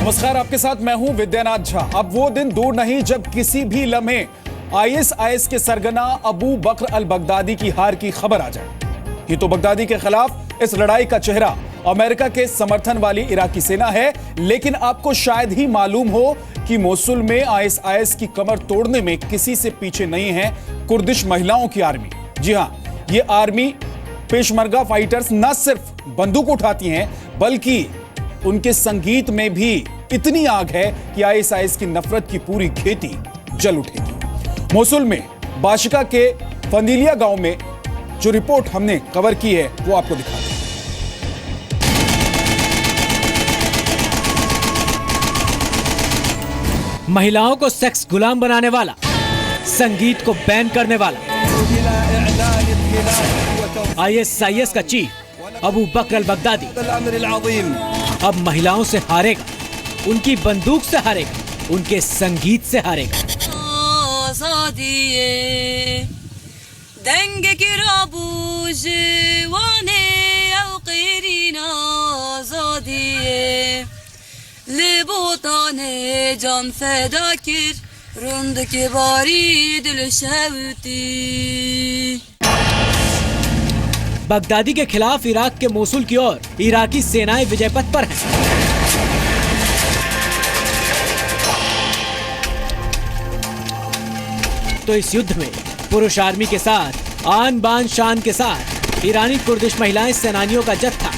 नमस्कार, आपके साथ मैं हूं विद्यानाथ झा। अब वो दिन दूर नहीं जब किसी भी लम्हे आईएसआईएस के सरगना अबू बकर अल बगदादी की हार की खबर आ जाए। ये तो बगदादी के खिलाफ इस लड़ाई का चेहरा अमेरिका के समर्थन वाली इराकी सेना है, लेकिन आपको शायद ही मालूम हो कि मोसुल में आईएसआईएस की कमर तोड़ने में किसी से पीछे नहीं है कुर्दिश महिलाओं की आर्मी। जी हां, ये आर्मी पेशमर्गा फाइटर्स न सिर्फ बंदूक उठाती हैं, बल्कि उनके संगीत में भी इतनी आग है कि आईएसआईएस की नफरत की पूरी खेती जल उठेगी। मोसुल में बाशिका के फंदिलिया गांव में जो रिपोर्ट हमने कवर की है वो आपको दिखाते हैं। महिलाओं को सेक्स गुलाम बनाने वाला, संगीत को बैन करने वाला आईएसआईएस का चीफ अबू बकर अल बगदादी अब महिलाओं से हारेगा, उनकी बंदूक से हारेगा, उनके संगीत से हारेगा। जान फैदा किर रुंद के बारी दिल शहवती। बगदादी के खिलाफ इराक के मोसुल की ओर इराकी सेनाएं विजय पथ पर हैं। तो इस युद्ध में पुरुष आर्मी के साथ आन बान शान के साथ ईरानी कुर्दिश महिलाएं सेनानियों का जत्था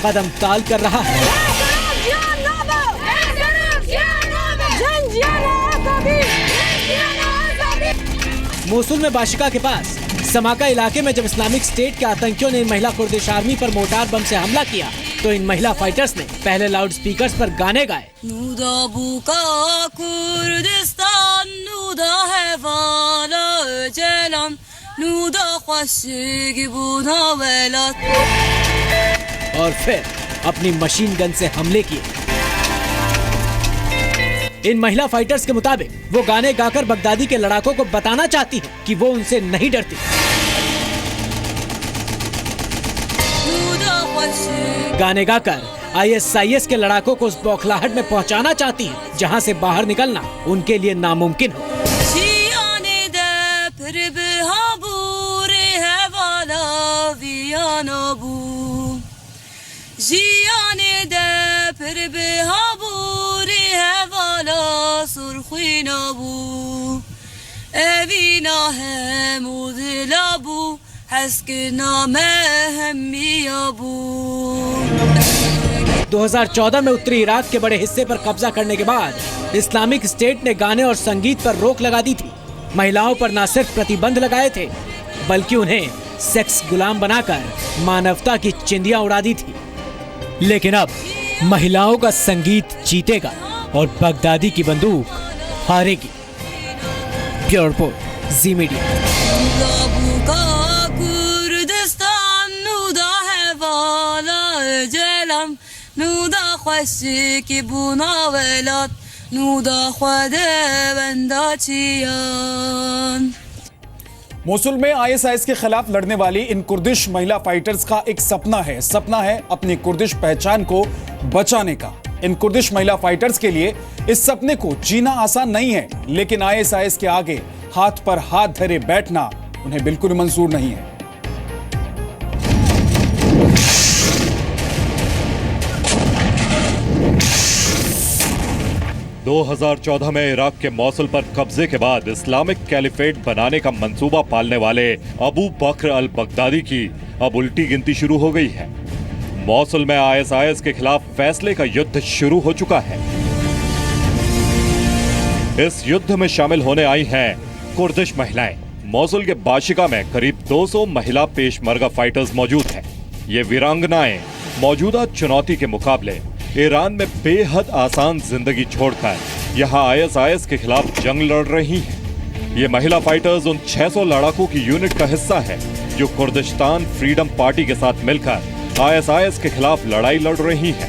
कदम ताल कर रहा है। मोसुल में बाशिका के पास समाका इलाके में जब इस्लामिक स्टेट के आतंकियों ने महिला कुर्दिश आर्मी पर मोर्टार बम से हमला किया तो इन महिला फाइटर्स ने पहले लाउड स्पीकर्स पर गाने गाए। और फिर अपनी मशीन गन से हमले किए। इन महिला फाइटर्स के मुताबिक वो गाने गाकर बगदादी के लड़ाकों को बताना चाहती है कि वो उनसे नहीं डरती। गाने गाकर आईएसआईएस के लड़ाकों को उस बौखलाहट में पहुंचाना चाहती है जहां से बाहर निकलना उनके लिए नामुमकिन हो। एवीना है मुदलाबू हस्कना में 2014 में उत्तरी इराक के बड़े हिस्से पर कब्जा करने के बाद इस्लामिक स्टेट ने गाने और संगीत पर रोक लगा दी थी। महिलाओं पर न सिर्फ प्रतिबंध लगाए थे, बल्कि उन्हें सेक्स गुलाम बनाकर मानवता की चिंदियां उड़ा दी थी। लेकिन अब महिलाओं का संगीत जीतेगा और बगदादी की बंदूक हारेगी। ब्यूरो रिपोर्ट, जी मीडिया। मोसुल में आईएसआईएस के खिलाफ लड़ने वाली इन कुर्दिश महिला फाइटर्स का एक सपना है अपनी कुर्दिश पहचान को बचाने का। इन कुर्दिश महिला फाइटर्स के लिए इस सपने को जीना आसान नहीं है, लेकिन आईएसआईएस के आगे हाथ पर हाथ धरे बैठना उन्हें बिल्कुल मंजूर नहीं है। – 2014 में इराक के मोसुल पर कब्जे के बाद इस्लामिक कैलिफेट बनाने का मंसूबा पालने वाले अबू बकर अल बगदादी की अब उल्टी गिनती शुरू हो गई है। मोसुल में आईएसआईएस के खिलाफ फैसले का युद्ध शुरू हो चुका है। इस युद्ध में शामिल होने आई हैं कुर्दिश महिलाएं। मोसुल के बाशिका में करीब 200 महिला पेशमर्गा फाइटर्स मौजूद हैं। ये वीरांगनाएं मौजूदा चुनौती के मुकाबले ईरान में बेहद आसान जिंदगी छोड़कर यहाँ आईएसआईएस के खिलाफ जंग लड़ रही हैं। ये महिला फाइटर्स उन 600 लड़ाकों की यूनिट का हिस्सा है जो कुर्दिस्तान फ्रीडम पार्टी के साथ मिलकर आईएसआईएस के खिलाफ लड़ाई लड़ रही है।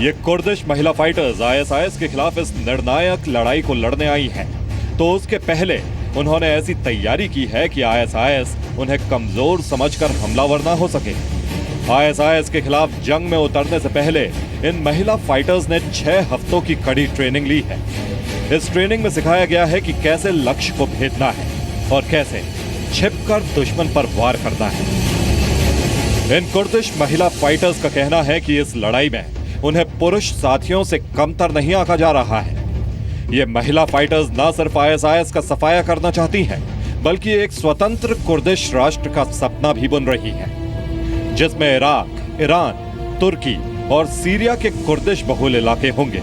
ये कुर्दिश महिला फाइटर्स आईएसआईएस के खिलाफ इस निर्णायक लड़ाई को लड़ने आई हैं, तो उसके पहले उन्होंने ऐसी तैयारी की है कि आईएसआईएस उन्हें कमजोर समझकर हमलावर ना हो सके। आईएसआईएस के खिलाफ जंग में उतरने से पहले इन महिला फाइटर्स ने 6 हफ्तों की कड़ी ट्रेनिंग ली है। इस ट्रेनिंग में सिखाया गया है कि कैसे लक्ष्य को भेदना है और कैसे छिपकर दुश्मन पर वार करना है। इन कुर्दिश महिला फाइटर्स का कहना है कि इस लड़ाई में उन्हें पुरुष साथियों से कमतर नहीं आंका जा रहा है। ये महिला फाइटर्स न सिर्फ आईएसआईएस का सफाया करना चाहती हैं, बल्कि एक स्वतंत्र कुर्दिश राष्ट्र का सपना भी बुन रही हैं, जिसमें इराक, ईरान, तुर्की और सीरिया के कुर्दिश बहुल इलाके होंगे।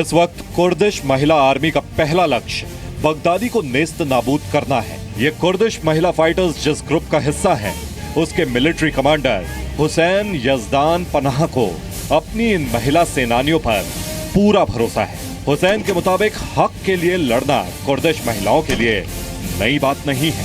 इस वक्त कुर्दिश महिला आर्मी का पहला लक्ष्य बगदादी को नेस्त नाबूद करना है। ये कुर्दिश महिला फाइटर्स जिस ग्रुप का हिस्सा है, उसके मिलिट्री कमांडर हुसैन यजदान पनाह को अपनी इन महिला सेनानियों पर पूरा भरोसा है। हुसैन के मुताबिक हक के लिए लड़ना कुर्दिश महिलाओं के लिए नई बात नहीं है।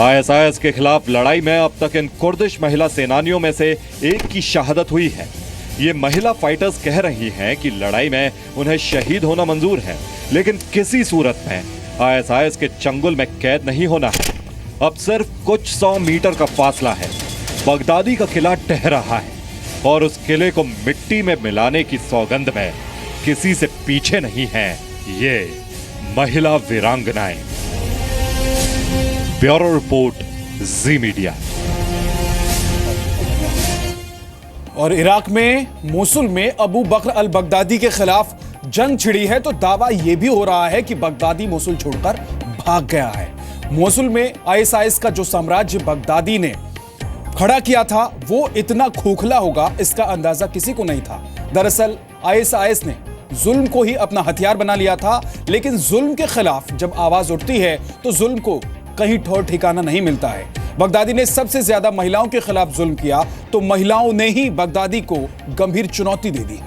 आईएसआईएस के खिलाफ लड़ाई में अब तक इन कुर्दिश महिला सेनानियों में से एक की शहादत हुई है। ये महिला फाइटर्स कह रही हैं कि लड़ाई में उन्हें शहीद होना मंजूर है, लेकिन किसी सूरत में आईएसआईएस के चंगुल में कैद नहीं होना है। अब सिर्फ कुछ 100 मीटर का फासला है। बगदादी का किला टह रहा है और उस किले को मिट्टी में मिलाने की सौगंध में किसी से पीछे नहीं है ये महिला वीरांगनाएं। ब्यूरो रिपोर्ट, जी मीडिया। और इराक में मोसुल में अबू बकर अल बगदादी के खिलाफ जंग छिड़ी है, तो दावा यह भी हो रहा है कि बगदादी मोसुल छोड़कर भाग गया है। मोसुल में आईएसआईएस का जो साम्राज्य बगदादी ने खड़ा किया था वो इतना खोखला होगा, इसका अंदाजा किसी को नहीं था। दरअसल आईएसआईएस ने जुल्म को ही अपना हथियार बना लिया था, लेकिन जुल्म के खिलाफ जब आवाज उठती है तो जुल्म को कहीं ठौर ठिकाना नहीं मिलता है। बगदादी ने सबसे ज्यादा महिलाओं के खिलाफ जुल्म किया, तो महिलाओं ने ही बगदादी को गंभीर चुनौती दे दी है।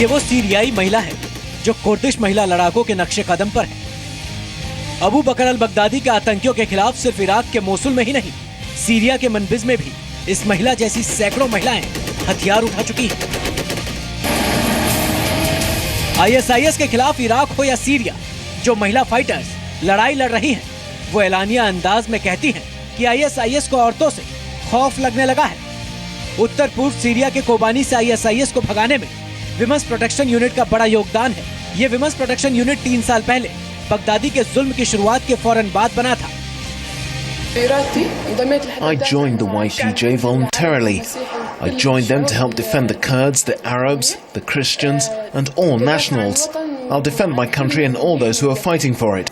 ये वो सीरियाई महिला है जो कुर्दिश महिला लड़ाकों के नक्शे कदम पर है। अबू बकर अल बगदादी के आतंकियों के खिलाफ सिर्फ इराक के मोसुल में ही नहीं, सीरिया के मनबिज में भी इस महिला जैसी सैकड़ों महिलाएं हथियार उठा चुकी हैं। आईएसआईएस के खिलाफ इराक हो या सीरिया, जो महिला फाइटर्स लड़ाई लड़ रही हैं, वो एलानिया अंदाज में कहती हैं कि आईएसआईएस को औरतों से खौफ लगने लगा है। उत्तर पूर्व सीरिया के कोबानी से आईएसआईएस को भगाने में विमेंस प्रोटेक्शन यूनिट का बड़ा योगदान है। ये विमेंस प्रोटेक्शन यूनिट 3 साल पहले बगदादी के जुल्म की शुरुआत के फौरन बाद बना था। I joined the YPJ voluntarily. I joined them to help defend the Kurds, the Arabs, the Christians, and all nationals. I'll defend my country and all those who are fighting for it.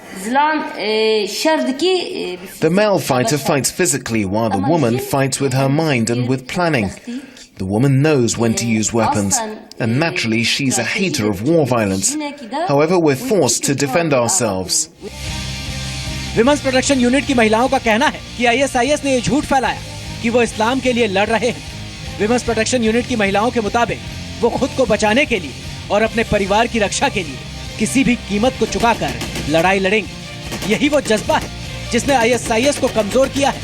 The male fighter fights physically, while the woman fights with her mind and with planning. The woman knows when to use weapons, and naturally she's a hater of war violence. However, we're forced to defend ourselves. Women's protection unit की महिलाओं का कहना है कि ISIS ने ये झूठ फैलाया कि वो इस्लाम के लिए लड़ रहे हैं। विमेंस प्रोटेक्शन यूनिट की महिलाओं के मुताबिक वो खुद को बचाने के लिए और अपने परिवार की रक्षा के लिए किसी भी कीमत को चुकाकर लड़ाई लड़ेंगी। यही वो जज्बा है जिसने ISIS को कमजोर किया है।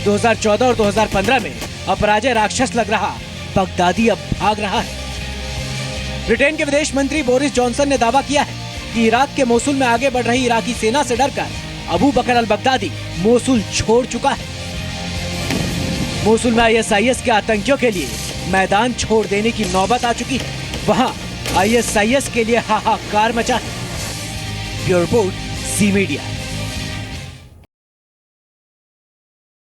2014 और 2015 में अपराजय राक्षस लग रहा बगदादी अब भाग रहा है। ब्रिटेन के विदेश मंत्री बोरिस जॉनसन ने दावा किया है कि इराक के मोसुल में आगे बढ़ रही इराकी सेना से डरकर अबू बकर अल बगदादी मोसुल छोड़ चुका है। मोसुल में ISIS के आतंकियों के लिए मैदान छोड़ देने की नौबत आ चुकी है। वहां ISIS के लिए हाहाकार मचा है। Bureau report, C media.